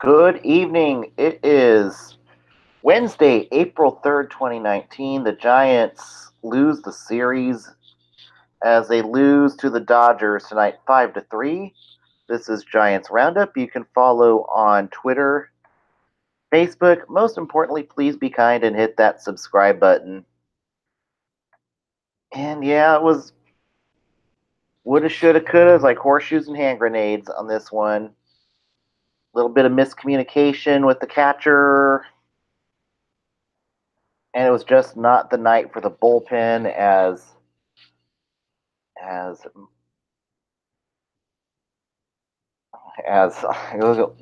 Good evening. It is Wednesday, April 3rd, 2019. The Giants lose the series as they lose to the Dodgers tonight 5-3. This is Giants Roundup. You can follow on Twitter, Facebook. Most importantly, please be kind and hit that subscribe button. And yeah, it was woulda, shoulda, coulda, like horseshoes and hand grenades on this one. A little bit of miscommunication with the catcher, and it was just not the night for the bullpen as as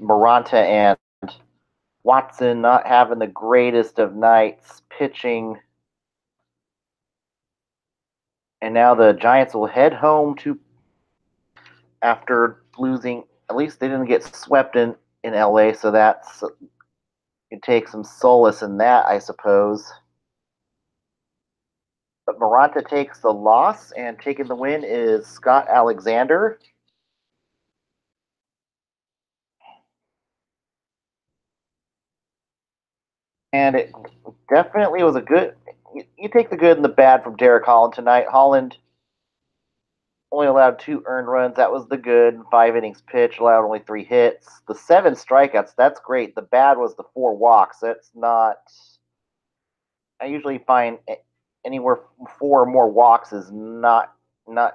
Maranta and Watson not having the greatest of nights pitching. And now the Giants will head home to after losing. At least they didn't get swept in LA, so that's you take some solace in that, I suppose. But Maranta takes the loss, and taking the win is Scott Alexander. And it definitely was a good. You take the good and the bad from Derek Holland tonight. Holland only allowed 2 earned runs. That was the good. 5 innings pitched, allowed only 3 hits. The 7 strikeouts, that's great. The bad was the 4 walks. That's not. I usually find anywhere 4 or more walks is not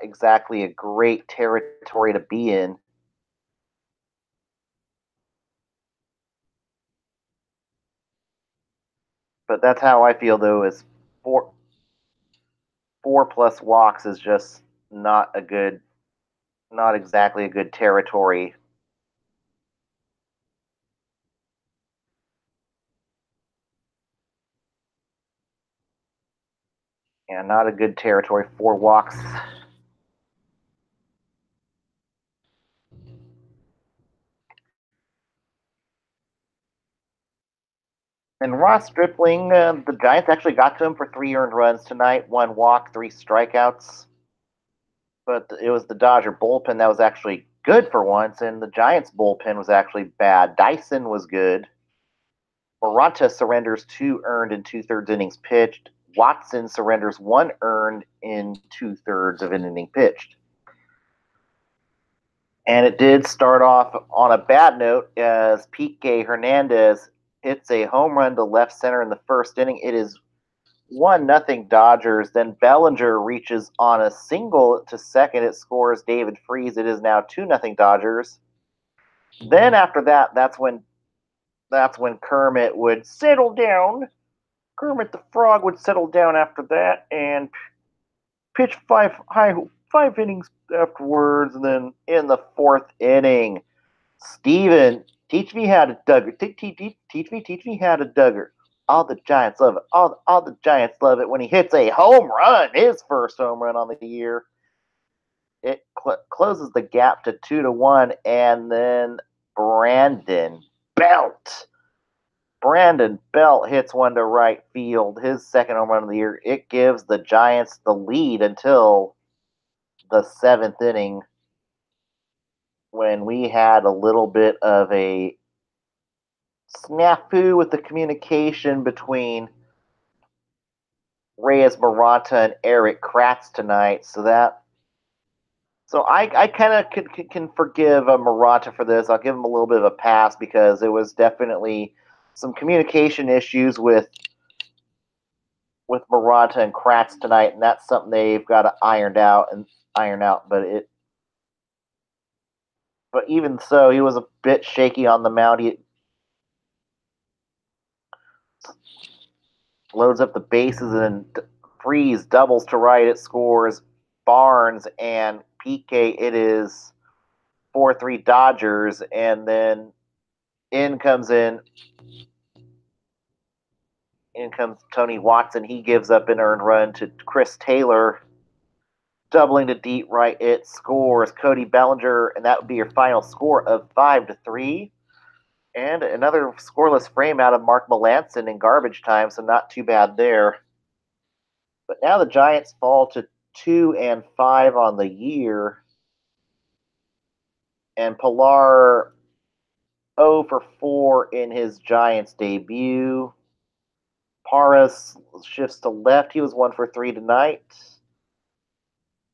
exactly a great territory to be in. But that's how I feel though. Is four plus walks is just not a good, not exactly a good territory. Yeah, not a good territory. 4 walks. And Ross Stripling, the Giants actually got to him for 3 earned runs tonight, 1 walk, 3 strikeouts. But it was the Dodger bullpen that was actually good for once, and the Giants bullpen was actually bad. Dyson was good. Moranta surrenders 2 earned in 2/3 innings pitched. Watson surrenders 1 earned in 2/3 of an inning pitched. And it did start off on a bad note as Pique Hernandez hits a home run to left center in the first inning. It is 1-0 Dodgers. Then Bellinger reaches on a single to second. It scores David Freese. It is now 2-0 Dodgers. Then after that, that's when Kermit would settle down. Kermit the Frog would settle down after that and pitch 5 innings afterwards. And then in the fourth inning, Steven, teach me how to Duggar. Teach me how to Duggar. All the Giants love it. All the Giants love it when he hits a home run, his first home run on the year. It closes the gap to 2-1, and then Brandon Belt. Brandon Belt hits one to right field, his second home run of the year. It gives the Giants the lead until the seventh inning when we had a little bit of a snafu with the communication between Reyes Maranta and Eric Kratz tonight. So I kind of can forgive Maranta for this. I'll give him a little bit of a pass because it was definitely some communication issues with Maranta and Kratz tonight, and that's something they've got to iron out. But even so, he was a bit shaky on the mound. He loads up the bases and Freeze doubles to right. It scores Barnes and PK. It is 4-3 Dodgers, and then in comes in in comes Tony Watson. He gives up an earned run to Chris Taylor, doubling to deep right. It scores Cody Bellinger, and that would be your final score of 5-3. And another scoreless frame out of Mark Melanson in garbage time, so not too bad there. But now the Giants fall to 2-5 on the year, and Pilar 0 for 4 in his Giants debut. Paras shifts to left. He was 1 for 3 tonight.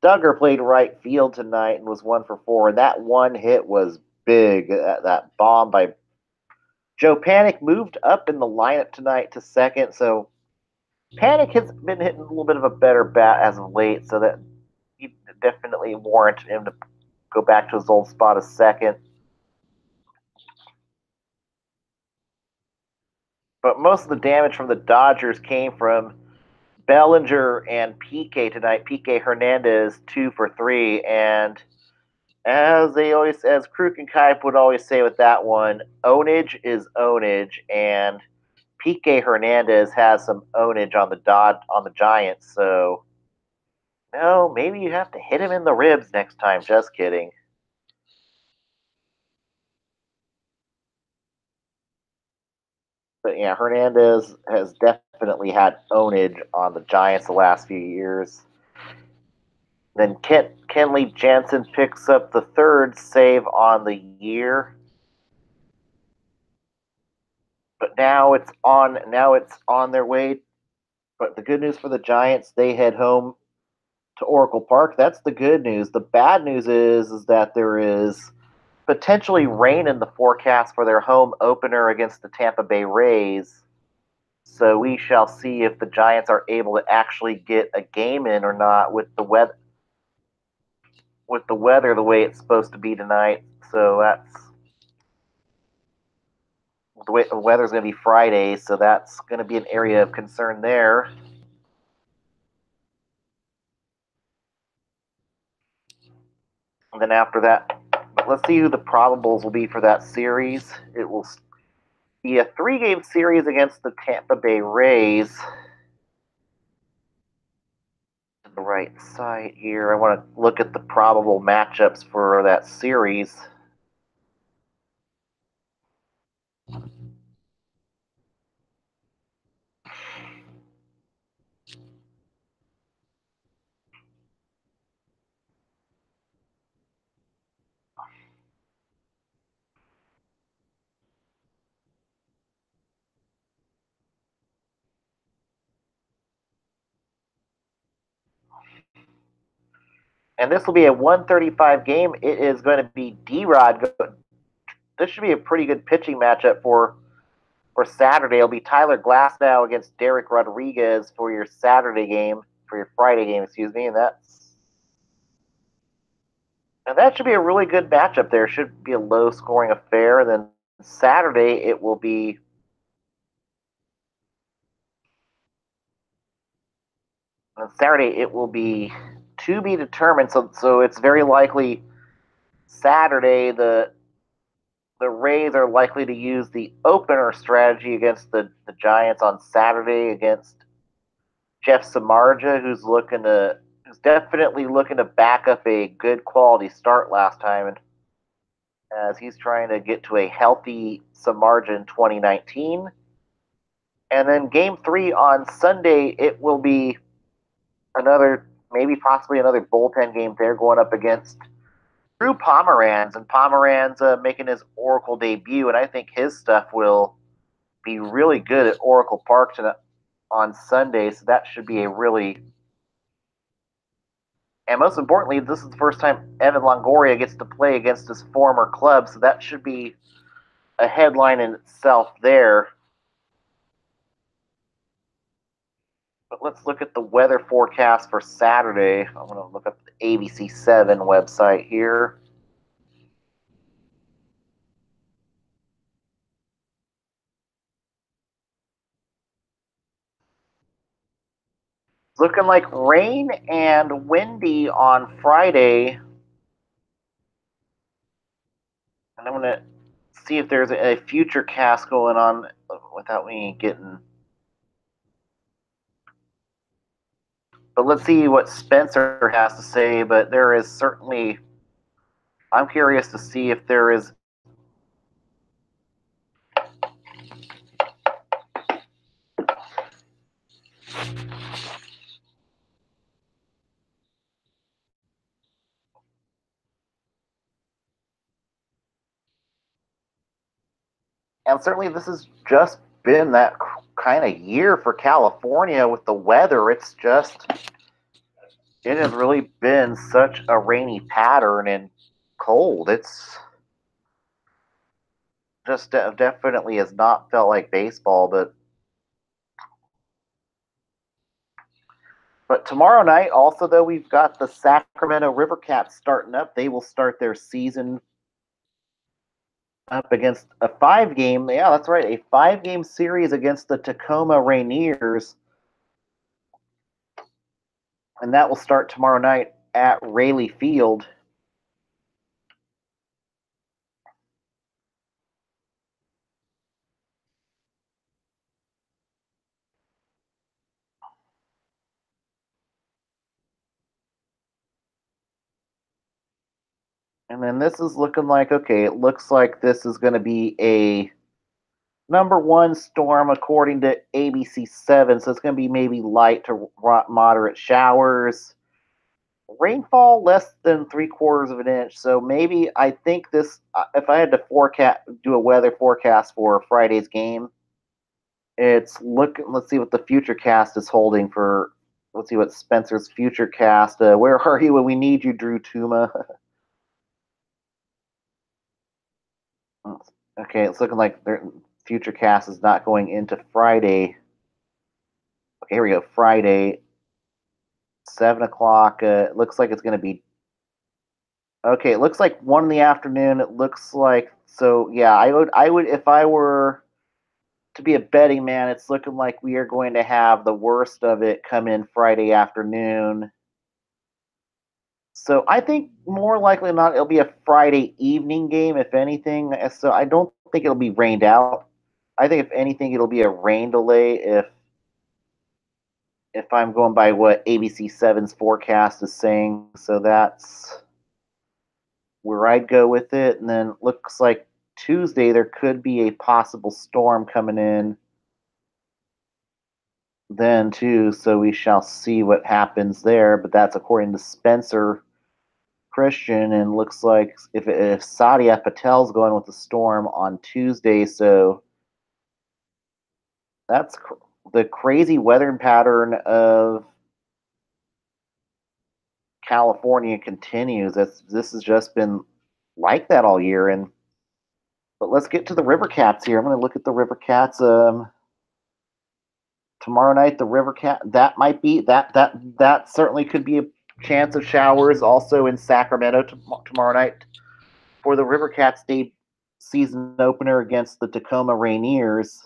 Duggar played right field tonight and was 1 for 4. And that one hit was big. That bomb by Joe Panic moved up in the lineup tonight to second. So Panic has been hitting a little bit of a better bat as of late. So that he definitely warrant him to go back to his old spot as second. But most of the damage from the Dodgers came from Bellinger and PK tonight. PK Hernandez 2 for 3, and as Kruk and Kaip would always say with that one, ownage is ownage, and PK Hernandez has some ownage on the Giants. So no, maybe you have to hit him in the ribs next time. Just kidding. But yeah, Hernandez has definitely had ownage on the Giants the last few years. Then Kenley Jansen picks up the third save on the year. But now it's on their way. But the good news for the Giants, they head home to Oracle Park. That's the good news. The bad news is that there is potentially rain in the forecast for their home opener against the Tampa Bay Rays. So we shall see if the Giants are able to actually get a game in or not with the weather the way it's supposed to be tonight. So that's the way the weather's going to be Friday, so that's going to be an area of concern there. And then after that, but let's see who the probables will be for that series. It will be a 3-game series against the Tampa Bay Rays. The right side here. I want to look at the probable matchups for that series. And this will be a 135 game. It is going to be D-Rod. This should be a pretty good pitching matchup for Saturday. It'll be Tyler Glasnow against Derek Rodriguez for your Friday game, excuse me, and that should be a really good matchup there. It should be a low scoring affair. And then Saturday it will be to be determined. So it's very likely Saturday the Rays are likely to use the opener strategy against the Giants on Saturday against Jeff Samardzija, who's definitely looking to back up a good quality start last time, and as he's trying to get to a healthy Samardzija in 2019. And then Game 3 on Sunday, it will be maybe possibly another bullpen game there going up against Drew Pomeranz. And Pomeranz making his Oracle debut, and I think his stuff will be really good at Oracle Park on Sunday. So that should be and most importantly, this is the first time Evan Longoria gets to play against his former club. So that should be a headline in itself there. But let's look at the weather forecast for Saturday. I'm going to look up the ABC7 website here. It's looking like rain and windy on Friday. And I'm going to see if there's a future cast going on without me getting. But let's see what Spencer has to say. But there is certainly. I'm curious to see if there is. And certainly this has just been that kind of year for California with the weather. It has really been such a rainy pattern and cold. It's just definitely has not felt like baseball. But tomorrow night, also though, we've got the Sacramento River Cats starting up. They will start their season up against a 5 game. Yeah, that's right, a 5 game series against the Tacoma Rainiers, and that will start tomorrow night at Rayleigh Field. And then this is looking like, okay, it looks like this is going to be a number one storm according to ABC7. So it's going to be maybe light to moderate showers. Rainfall less than 3/4 of an inch. So maybe I think this, if I had to do a weather forecast for Friday's game, let's see what the future cast is holding for, let's see what Spencer's future cast, where are you when we need you, Drew Tuma? Okay, it's looking like their future cast is not going into Friday. Okay, here we go. Friday, 7 o'clock. It looks like it's going to be. Okay, it looks like 1 in the afternoon. It looks like so. Yeah, I would if I were to be a betting man. It's looking like we are going to have the worst of it come in Friday afternoon. So I think more likely than not it'll be a Friday evening game, if anything. So I don't think it'll be rained out. I think if anything it'll be a rain delay if I'm going by what ABC7's forecast is saying. So that's where I'd go with it. And then looks like Tuesday there could be a possible storm coming in then too. So we shall see what happens there. But that's according to Spencer Christian, and looks like if Sadia Patel's going with the storm on Tuesday, so that's the crazy weather pattern of California continues. This has just been like that all year. And but let's get to the River Cats here. I'm going to look at the River Cats. Tomorrow night, the River Cat that might be that certainly could be a chance of showers also in Sacramento tomorrow night for the River Cats day season opener against the Tacoma Rainiers.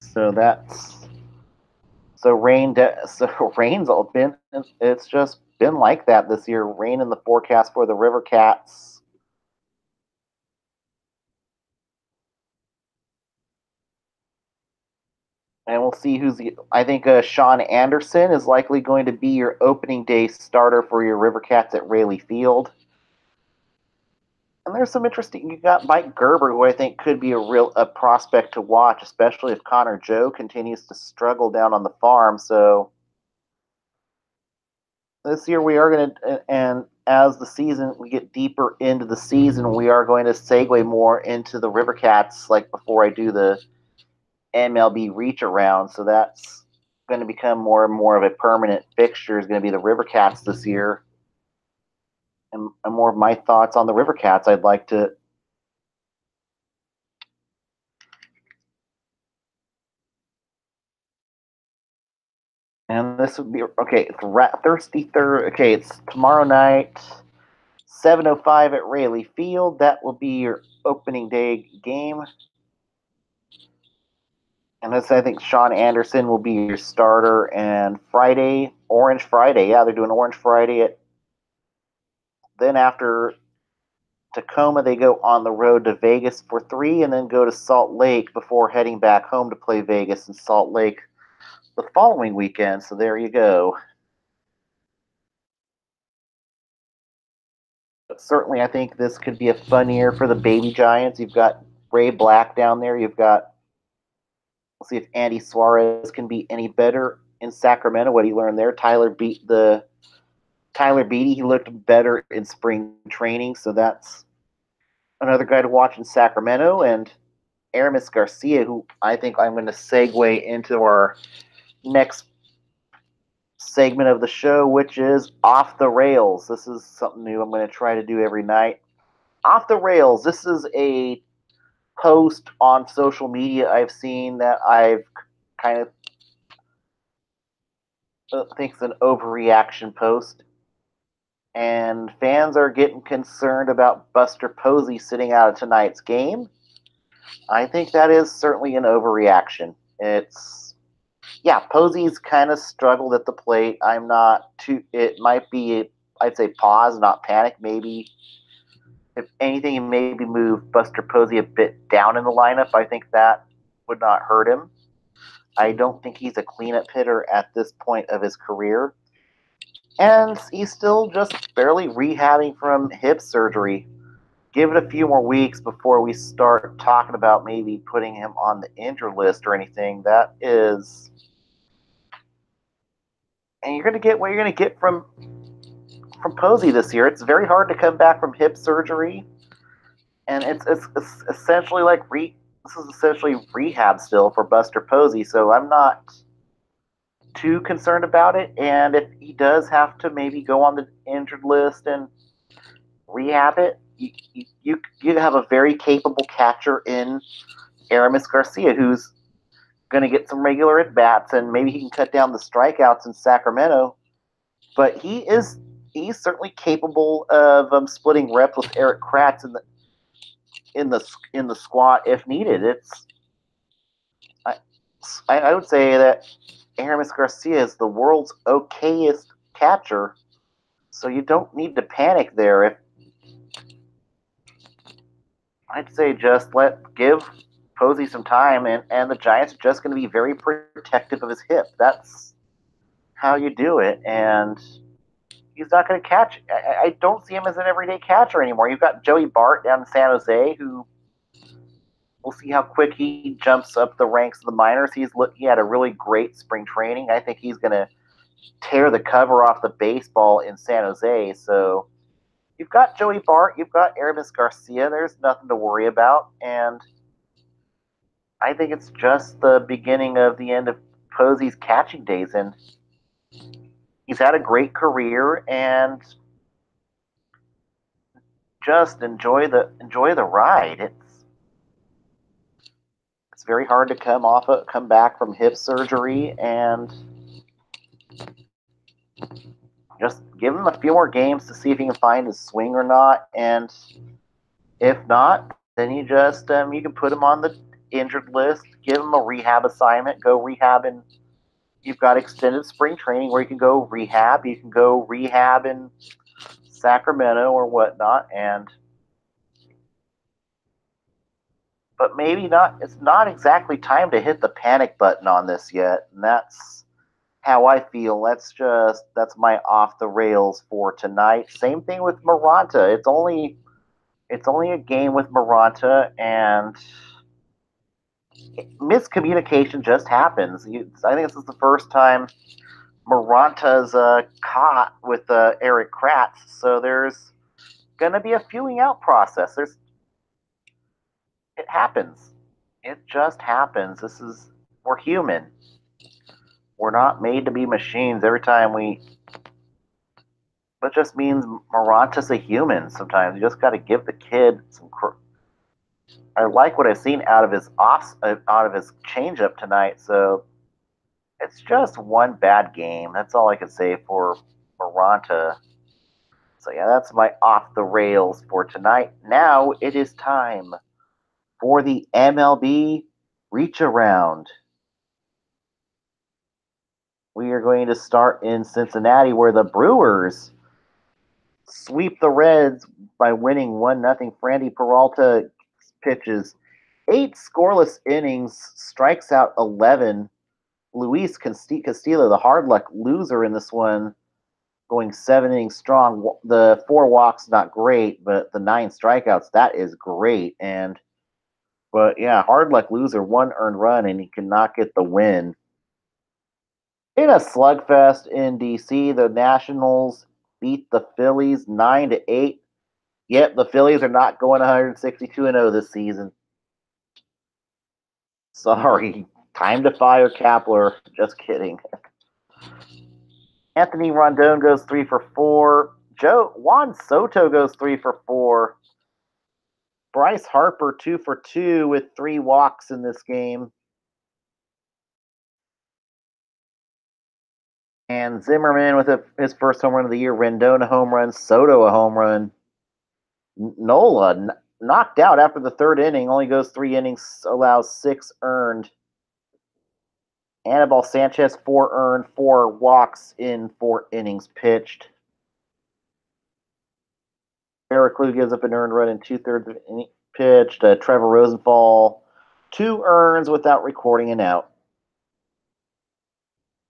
So that's so rain's all been it's just been like that this year. Rain in the forecast for the River Cats. And we'll see I think Sean Anderson is likely going to be your opening day starter for your River Cats at Rayleigh Field. And there's some interesting. You got Mike Gerber, who I think could be a prospect to watch, especially if Connor Joe continues to struggle down on the farm. So this year we are going to, and as the season we get deeper into the season, we are going to segue more into the River Cats. Like before I do the MLB reach around, so that's going to become more and more of a permanent fixture. Is going to be the River Cats this year, and more of my thoughts on the River Cats. I'd like to. And this would be okay. It's Thirsty Third. Okay, it's tomorrow night, 7:05 at Rayleigh Field. That will be your opening day game. And this, I think, Sean Anderson will be your starter. And Friday, Orange Friday. Yeah, they're doing Orange Friday. Then after Tacoma, they go on the road to Vegas for 3, and then go to Salt Lake before heading back home to play Vegas and Salt Lake the following weekend. So there you go. But certainly, I think this could be a fun year for the Baby Giants. You've got Ray Black down there. We'll see if Andy Suarez can be any better in Sacramento. What he learned there. Tyler Beatty. He looked better in spring training, so that's another guy to watch in Sacramento, and Aramis Garcia, who I think I'm going to segue into our next segment of the show, which is Off the Rails. This is something new I'm going to try to do every night. Off the Rails, this is a post on social media I've seen that I've kind of think it's an overreaction post. And fans are getting concerned about Buster Posey sitting out of tonight's game. I think that is certainly an overreaction. It's yeah, Posey's kind of struggled at the plate. I'm not too. It might be, I'd say, pause, not panic. Maybe if anything, maybe move Buster Posey a bit down in the lineup. I think that would not hurt him. I don't think he's a cleanup hitter at this point of his career, and he's still just barely rehabbing from hip surgery. Give it a few more weeks before we start talking about maybe putting him on the injured list or anything. That is, and you're going to get what you're going to get from Posey this year. It's very hard to come back from hip surgery, and it's essentially this is essentially rehab still for Buster Posey. So I'm not too concerned about it. And if he does have to maybe go on the injured list and rehab it, you have a very capable catcher in Aramis Garcia, who's going to get some regular at bats, and maybe he can cut down the strikeouts in Sacramento. But he's certainly capable of splitting reps with Eric Kratz in the squat if needed. I, I would say that Aramis Garcia is the world's okayest catcher, so you don't need to panic there. If I'd say just give Posey some time, and the Giants are just going to be very protective of his hip. That's how you do it, and he's not going to catch. I don't see him as an everyday catcher anymore. You've got Joey Bart down in San Jose, who we'll see how quick he jumps up the ranks of the minors. He had a really great spring training. I think he's going to tear the cover off the baseball in San Jose. So you've got Joey Bart, you've got Aramis Garcia. There's nothing to worry about, and I think it's just the beginning of the end of Posey's catching days, and he's had a great career, and just enjoy the ride. It's very hard to come back from hip surgery, and just give him a few more games to see if he can find his swing or not. And if not, then you can put him on the injured list, give him a rehab assignment, go rehab, and you've got extended spring training where you can go rehab. You can go rehab in Sacramento or whatnot, but maybe not. It's not exactly time to hit the panic button on this yet, and that's how I feel. That's my off the rails for tonight. Same thing with Maranta. It's only a game with Maranta, and miscommunication just happens. I think this is the first time Maranta's caught with Eric Kratz, so there's gonna be a feeling out process. It happens. It just happens. We're human. We're not made to be machines. That just means Maranta's a human. Sometimes you just got to give the kid some. I like what I've seen out of his changeup tonight. So it's just one bad game. That's all I can say for Maranta. So yeah, that's my off the rails for tonight. Now it is time for the MLB reach around. We are going to start in Cincinnati, where the Brewers sweep the Reds by winning 1-0. Frandy Peralta pitches 8 scoreless innings, strikes out 11. Luis Castillo, the hard luck loser in this one, going 7 innings strong. The 4 walks, not great, but the 9 strikeouts, that is great. But yeah, hard luck loser, 1 earned run, and he cannot get the win. In a slugfest in DC, the Nationals beat the Phillies 9-8. Yep, the Phillies are not going 162-0 this season. Sorry. Time to fire Kapler. Just kidding. Anthony Rondon goes 3 for 4. Juan Soto goes 3 for 4. Bryce Harper 2 for 2 with 3 walks in this game. And Zimmerman with his first home run of the year. Rendon a home run. Soto a home run. Nola knocked out after the third inning. Only goes 3 innings. Allows 6 earned. Anibal Sanchez 4 earned. 4 walks in 4 innings pitched. Barraclue gives up an earned run in 2/3 of the inning pitched. Trevor Rosenthal 2 earns without recording an out.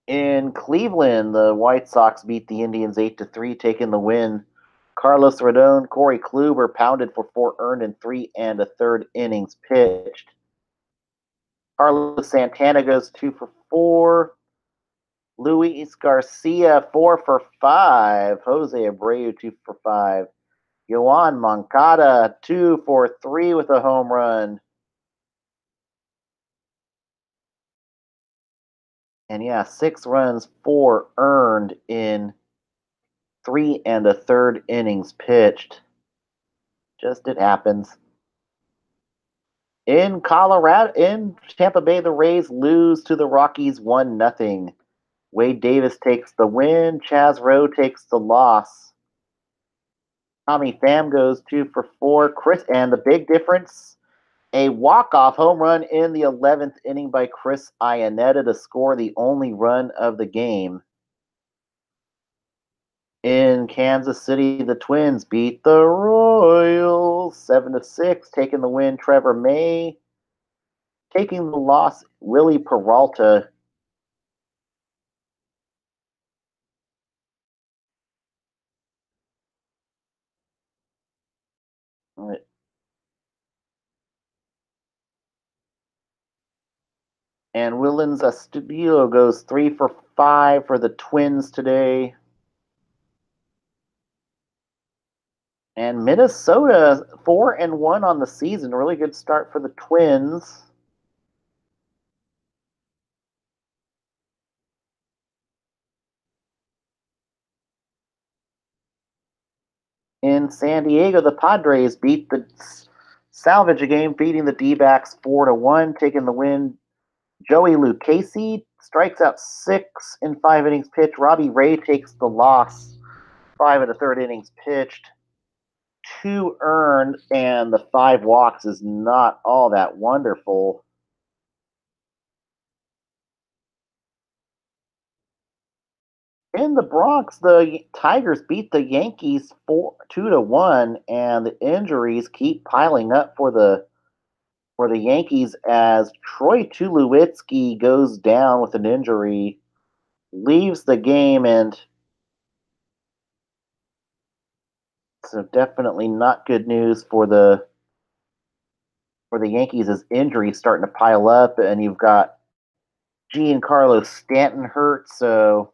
In Cleveland, the White Sox beat the Indians 8-3, taking the win. Carlos Rodon, Corey Kluber pounded for 4 earned in 3 1/3 innings pitched. Carlos Santana goes 2 for 4. Luis Garcia 4 for 5. Jose Abreu 2 for 5. Yoan Moncada 2 for 3 with a home run. And yeah, 6 runs, 4 earned in 3 1/3 innings pitched. Just it happens. In Tampa Bay, the Rays lose to the Rockies 1-0. Wade Davis takes the win. Chaz Rowe takes the loss. Tommy Pham goes 2 for 4. And the big difference, a walk-off home run in the 11th inning by Chris Iannetta to score the only run of the game. In Kansas City, the Twins beat the Royals 7-6, taking the win. Trevor May. Taking the loss, Willie Peralta. And Willens Astudillo goes 3 for 5 for the Twins today. And Minnesota 4-1 on the season. Really good start for the Twins. In San Diego, the Padres salvage a game, beating the D-backs 4-1, taking the win. Joey Lucchesi strikes out 6 in 5 innings pitched. Robbie Ray takes the loss, 5 1/3 innings pitched. 2 earned, and the 5 walks is not all that wonderful. In the Bronx, the Tigers beat the Yankees 2-1, and the injuries keep piling up for the Yankees as Troy Tulowitzki goes down with an injury, leaves the game, and so definitely not good news for the Yankees as injuries starting to pile up, and you've got Giancarlo Stanton hurt, so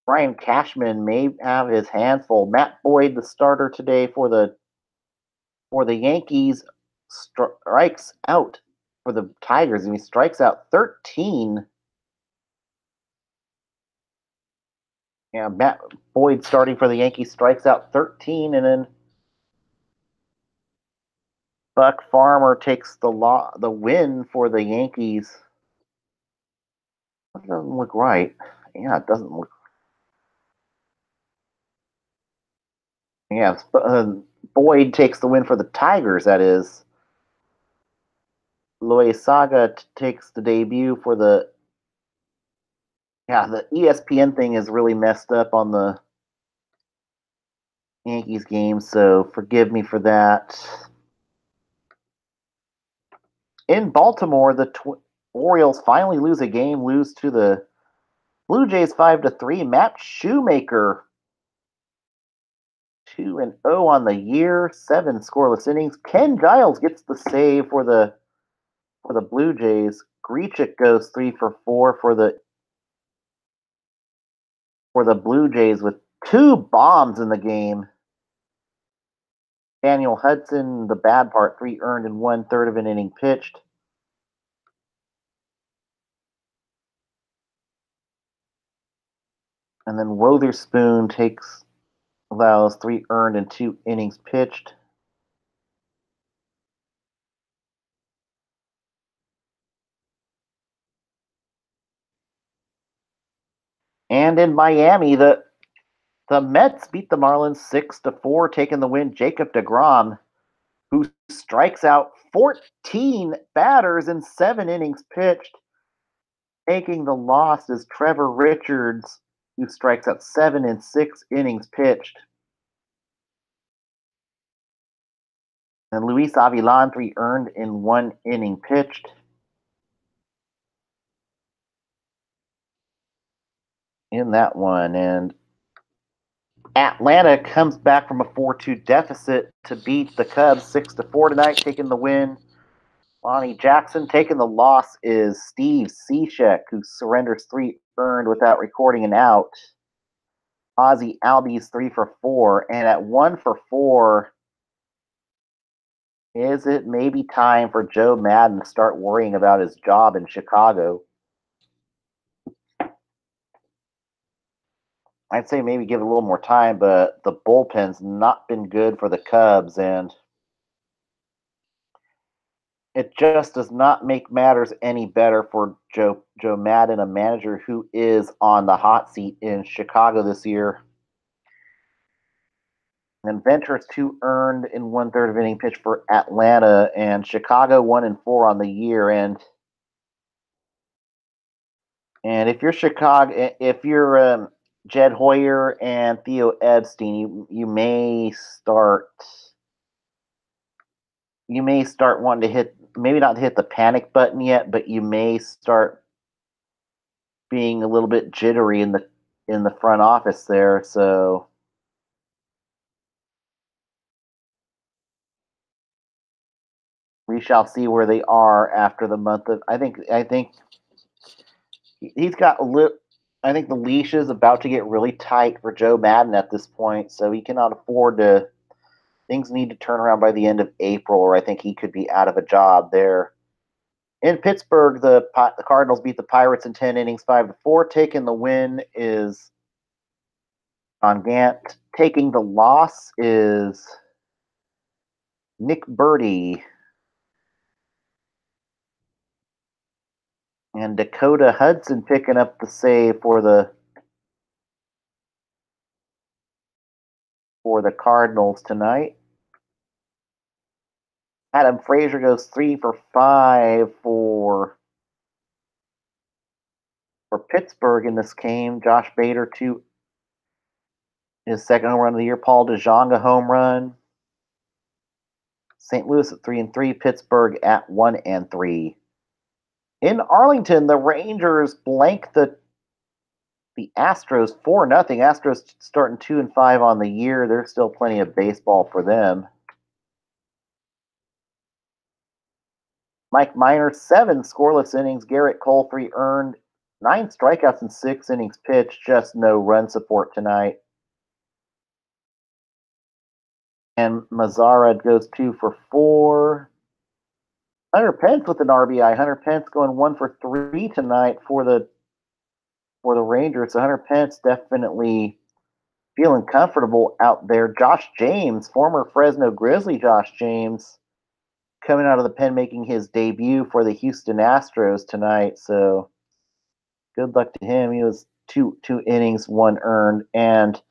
Brian Cashman may have his hands full. Matt Boyd, the starter today for the Yankees, strikes out for the Tigers, and he strikes out 13. Yeah, Matt Boyd starting for the Yankees strikes out 13, and then Buck Farmer takes the win for the Yankees. That doesn't look right. Yeah, it doesn't look. Yeah, Boyd takes the win for the Tigers. That is. Loizaga takes the debut for the. Yeah, the ESPN thing is really messed up on the Yankees game, so forgive me for that. In Baltimore, the Orioles finally lose to the Blue Jays 5-3. Matt Shoemaker 2-0 on the year, 7 scoreless innings. Ken Giles gets the save for the Blue Jays. Grichuk goes 3-for-4 for the Blue Jays with 2 bombs in the game. Daniel Hudson, the bad part, 3 earned in 1/3 of an inning pitched. And then Wotherspoon allows 3 earned in 2 innings pitched. And in Miami, the Mets beat the Marlins 6-4, taking the win. Jacob deGrom, who strikes out 14 batters in 7 innings pitched. Taking the loss is Trevor Richards, who strikes out 7 in 6 innings pitched. And Luis Avilan, 3 earned in 1 inning pitched. In that one. And Atlanta comes back from a 4-2 deficit to beat the Cubs 6-4 tonight, taking the win. Lonnie Jackson. Taking the loss is Steve Cishek, who surrenders 3 earned without recording an out. Ozzie Albies 3 for 4, and at 1 for 4, is it maybe time for Joe Maddon to start worrying about his job in Chicago? I'd say maybe give it a little more time, but the bullpen's not been good for the Cubs, and it just does not make matters any better for Joe Maddon, a manager who is on the hot seat in Chicago this year. And Venture's 2 earned in 1/3 of inning pitch for Atlanta, and Chicago 1-4 on the year. And if you're Chicago, if you're Jed Hoyer and Theo Epstein, you may start wanting to hit, maybe not hit the panic button yet, but you may start being a little bit jittery in the front office there. So we shall see where they are after the month of. I think he's got a little. I think the leash is about to get really tight for Joe Maddon at this point, so he cannot afford to. Things need to turn around by the end of April, or I think he could be out of a job there. In Pittsburgh, the Cardinals beat the Pirates in 10 innings, 5-4. Taking the win is John Gant. Taking the loss is Nick Birdie. And Dakota Hudson picking up the save for the Cardinals tonight. Adam Frazier goes 3 for 5 for Pittsburgh in this game. Josh Bader, his second home run of the year. Paul DeJonge home run. St. Louis at 3-3. Pittsburgh at 1-3. In Arlington, the Rangers blank the Astros 4-0. Astros starting 2-5 on the year. There's still plenty of baseball for them. Mike Minor, 7 scoreless innings. Garrett Cole, 3 earned. 9 strikeouts in 6 innings pitched. Just no run support tonight. And Mazzara goes 2 for 4. Hunter Pence with an RBI. Hunter Pence going 1 for 3 tonight for the Rangers. So Hunter Pence definitely feeling comfortable out there. Josh James, former Fresno Grizzly Josh James, coming out of the pen making his debut for the Houston Astros tonight. So good luck to him. He was two innings, 1 earned. And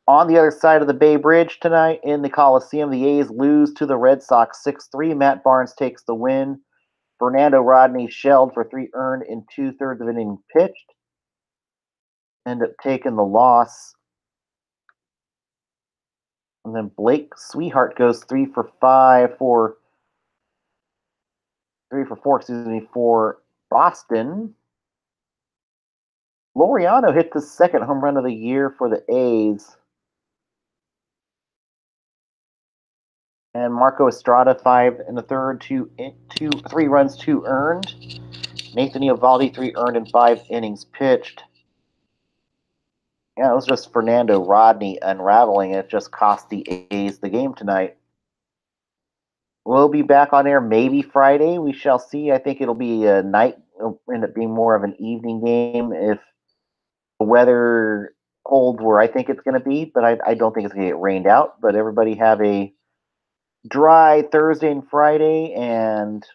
on the other side of the Bay Bridge tonight in the Coliseum, the A's lose to the Red Sox 6-3. Matt Barnes takes the win. Fernando Rodney shelled for 3 earned in 2/3 of an inning pitched. End up taking the loss. And then Blake Sweetheart goes 3 for 5 for 4 for Boston. Laureano hit the second home run of the year for the A's. And Marco Estrada 5 1/3, 3 runs, 2 earned. Nathan Eovaldi 3 earned in 5 innings pitched. Yeah, it was just Fernando Rodney unraveling. It just cost the A's the game tonight. We'll be back on air maybe Friday. We shall see. I think it'll be a night. It'll end up being more of an evening game if the weather holds where I think it's going to be. But I don't think it's going to get rained out. But everybody have a dry Thursday and Friday, and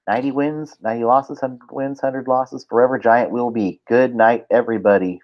90 wins, 90 losses, 100 wins, 100 losses. Forever Giant will be. Good night, everybody.